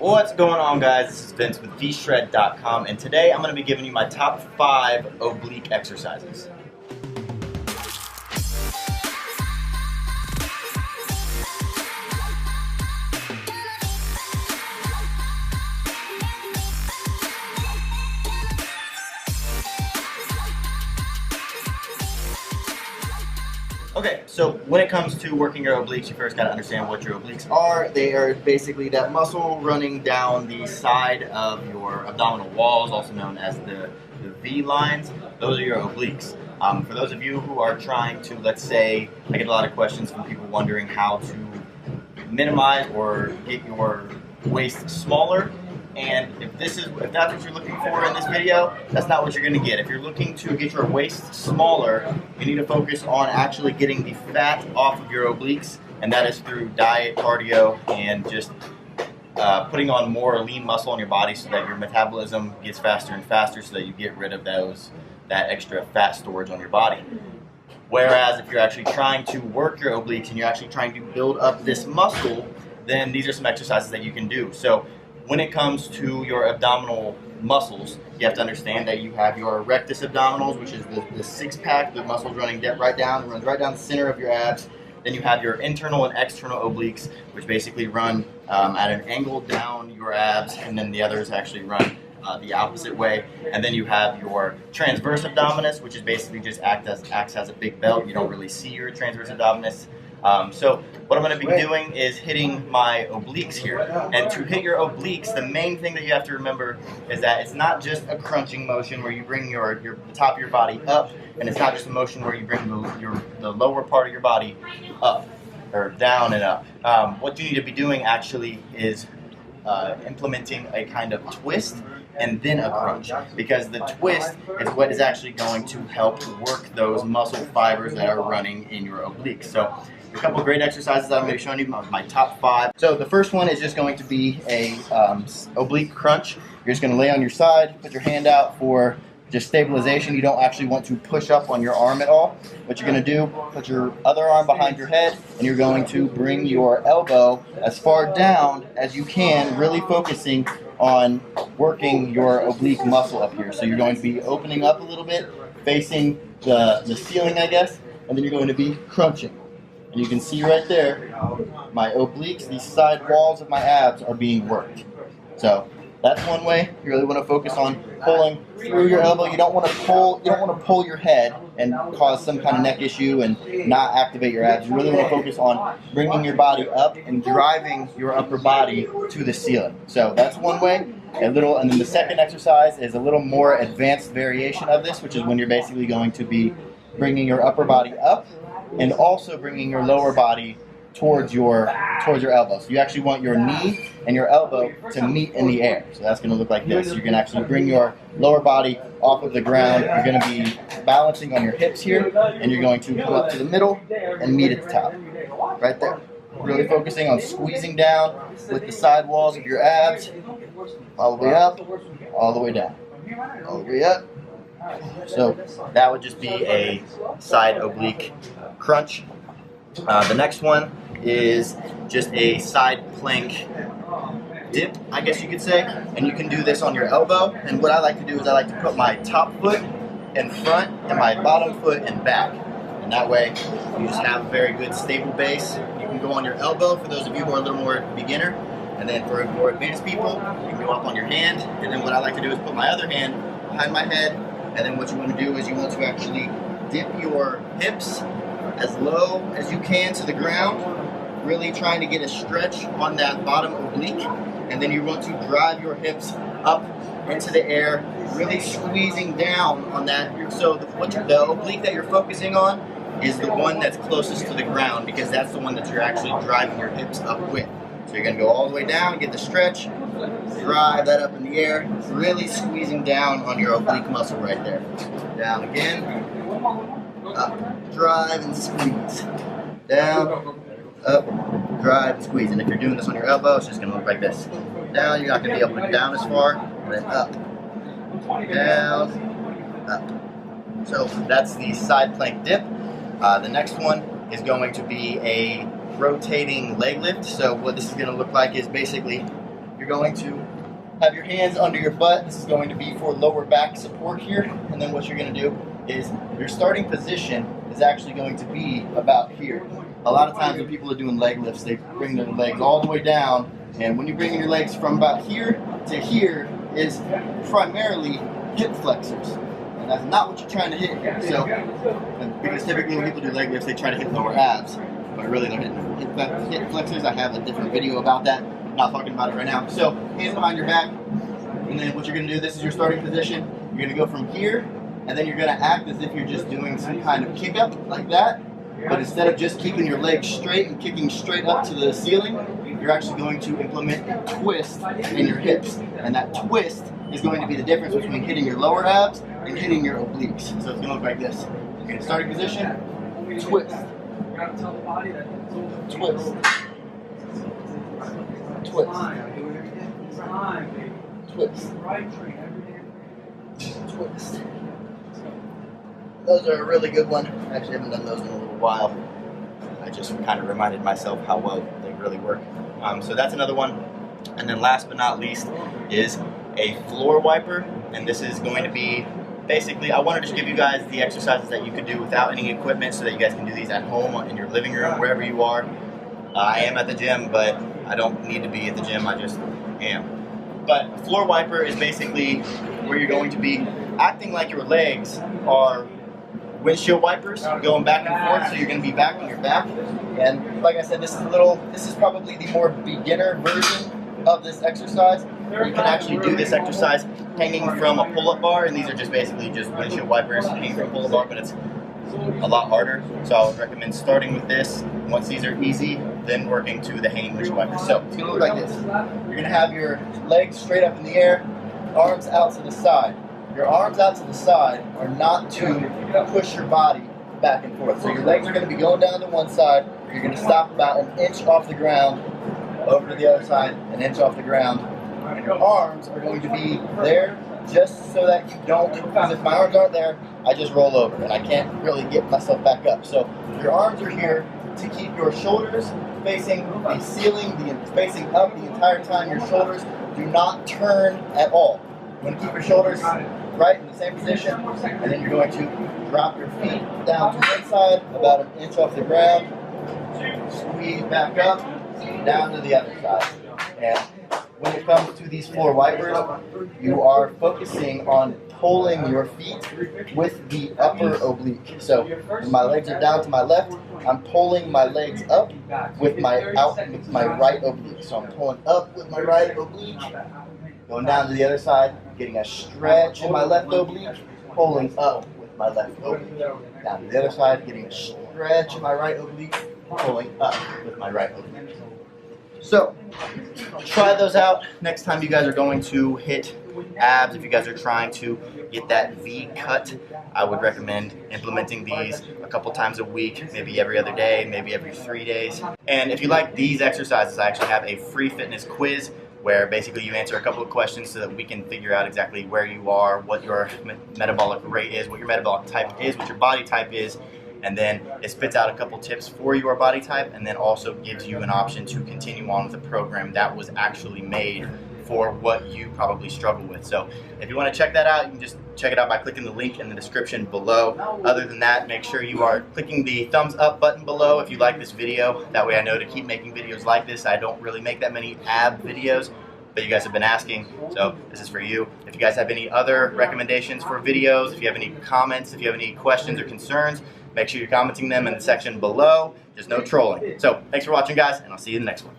What's going on, guys? This is Vince with vshred.com, and today I'm going to be giving you my top 5 oblique exercises. Okay, so when it comes to working your obliques, you first got to understand what your obliques are. They are basically that muscle running down the side of your abdominal walls, also known as the V lines. Those are your obliques. For those of you who are trying to, let's say, I get a lot of questions from people wondering how to minimize or get your waist smaller. And if that's what you're looking for in this video, that's not what you're going to get. If you're looking to get your waist smaller, you need to focus on actually getting the fat off of your obliques, and that is through diet, cardio, and just putting on more lean muscle on your body so that your metabolism gets faster and faster so that you get rid of that extra fat storage on your body. Whereas if you're actually trying to work your obliques and you're actually trying to build up this muscle, then these are some exercises that you can do. So when it comes to your abdominal muscles, you have to understand that you have your rectus abdominals, which is the six-pack, the muscles running runs right down the center of your abs. Then you have your internal and external obliques, which basically run at an angle down your abs, and then the others actually run the opposite way. And then you have your transverse abdominis, which is basically just acts as a big belt. You don't really see your transverse abdominis. So what I'm going to be doing is hitting my obliques here. And to hit your obliques, the main thing that you have to remember is that it's not just a crunching motion where you bring the top of your body up, and it's not just a motion where you bring the lower part of your body up or down and up. What you need to be doing actually is implementing a kind of twist and then a crunch, because the twist is what is actually going to help work those muscle fibers that are running in your obliques. So a couple of great exercises that I'm going to be showing you, my top 5. So the first one is just going to be a oblique crunch. You're just going to lay on your side, put your hand out for just stabilization. You don't actually want to push up on your arm at all. What you're going to do, put your other arm behind your head, and you're going to bring your elbow as far down as you can, really focusing on working your oblique muscle up here. So you're going to be opening up a little bit, facing the ceiling, I guess, and then you're going to be crunching. And you can see right there, my obliques, these side walls of my abs are being worked. So that's one way. You really want to focus on pulling through your elbow. You don't want to pull your head and cause some kind of neck issue and not activate your abs. You really want to focus on bringing your body up and driving your upper body to the ceiling. So that's one way. And then the second exercise is a little more advanced variation of this, which is when you're basically going to be bringing your upper body up and also bringing your lower body towards your elbow. So you actually want your knee and your elbow to meet in the air. So that's going to look like this. You can actually bring your lower body off of the ground. You're going to be balancing on your hips here, and you're going to come up to the middle and meet at the top. Right there. Really focusing on squeezing down with the side walls of your abs, all the way up, all the way down, all the way up. So that would just be a side oblique crunch. The next one is just a side plank dip, I guess you could say, and you can do this on your elbow. And what I like to do is I like to put my top foot in front and my bottom foot in back, and that way you just have a very good stable base. You can go on your elbow for those of you who are a little more beginner, and then for more advanced people you can go up on your hand. And then what I like to do is put my other hand behind my head, and then what you want to do is you want to actually dip your hips as low as you can to the ground, really trying to get a stretch on that bottom oblique, and then you want to drive your hips up into the air, really squeezing down on that. So the oblique that you're focusing on is the one that's closest to the ground, because that's the one that you're actually driving your hips up with. So you're going to go all the way down, get the stretch, drive that up in the air, really squeezing down on your oblique muscle right there. Down again, up, drive and squeeze, down, up, drive and squeeze. And if you're doing this on your elbow, it's just going to look like this. Down, you're not going to be able to go down as far, and then up, down, up. So that's the side plank dip. The next one is going to be a rotating leg lift. So what this is going to look like is basically you're going to have your hands under your butt. This is going to be for lower back support here. And then what you're going to do is your starting position is actually going to be about here. A lot of times when people are doing leg lifts, they bring their legs all the way down. And when you bring your legs from about here to here is primarily hip flexors. And that's not what you're trying to hit. So, because typically when people do leg lifts, they try to hit lower abs. But really they're hitting hip flexors. I have a different video about that. I'm not talking about it right now. So, hands behind your back. And then what you're going to do, this is your starting position. You're going to go from here, and then you're going to act as if you're just doing some kind of kick up like that. But instead of just keeping your legs straight and kicking straight up to the ceiling, you're actually going to implement a twist in your hips. And that twist is going to be the difference between hitting your lower abs and hitting your obliques. So it's going to look like this. Okay, starting position, twist. Twist. Twist. Twist. Twist. Those are a really good one. I actually haven't done those in a little while. I just kind of reminded myself how well they really work. So that's another one. And then last but not least is a floor wiper. And this is going to be basically, I wanted to give you guys the exercises that you could do without any equipment so that you guys can do these at home, in your living room, wherever you are. I am at the gym, but I don't need to be at the gym, I just am. But a floor wiper is basically where you're going to be acting like your legs are windshield wipers going back and forth, so you're going to be back on your back. And like I said, this is probably the more beginner version of this exercise. You can actually do this exercise hanging from a pull-up bar, and these are just basically just windshield wipers hanging from a pull-up bar, but it's a lot harder. So I would recommend starting with this. Once these are easy, then working to the hanging windshield wipers. So it's going to look like this. You're going to have your legs straight up in the air, arms out to the side. Your arms out to the side are not to push your body back and forth. So your legs are going to be going down to one side. You're going to stop about an inch off the ground, over to the other side, an inch off the ground. And your arms are going to be there just so that you don't, because if my arms aren't there, I just roll over and I can't really get myself back up. So your arms are here to keep your shoulders facing the ceiling, facing up the entire time. Your shoulders do not turn at all. You want to keep your shoulders right in the same position, and then you're going to drop your feet down to one side, about an inch off the ground, squeeze back up, down to the other side. And when it comes to these floor wipers, you are focusing on pulling your feet with the upper oblique. So when my legs are down to my left, I'm pulling my legs up with my right oblique. So I'm pulling up with my right oblique, going down to the other side, getting a stretch in my left oblique, pulling up with my left oblique. Down to the other side, getting a stretch in my right oblique, pulling up with my right oblique. So, try those out next time you guys are going to hit abs. If you guys are trying to get that V cut, I would recommend implementing these a couple times a week, maybe every other day, maybe every 3 days. And if you like these exercises, I actually have a free fitness quiz where basically you answer a couple of questions so that we can figure out exactly where you are, what your metabolic rate is, what your metabolic type is, what your body type is, and then it spits out a couple tips for your body type, and then also gives you an option to continue on with a program that was actually made for what you probably struggle with. So if you want to check that out, you can just check it out by clicking the link in the description below. Other than that, make sure you are clicking the thumbs up button below if you like this video. That way I know to keep making videos like this. I don't really make that many ab videos, but you guys have been asking, so this is for you. If you guys have any other recommendations for videos, if you have any comments, if you have any questions or concerns, make sure you're commenting them in the section below. There's no trolling. So thanks for watching, guys, and I'll see you in the next one.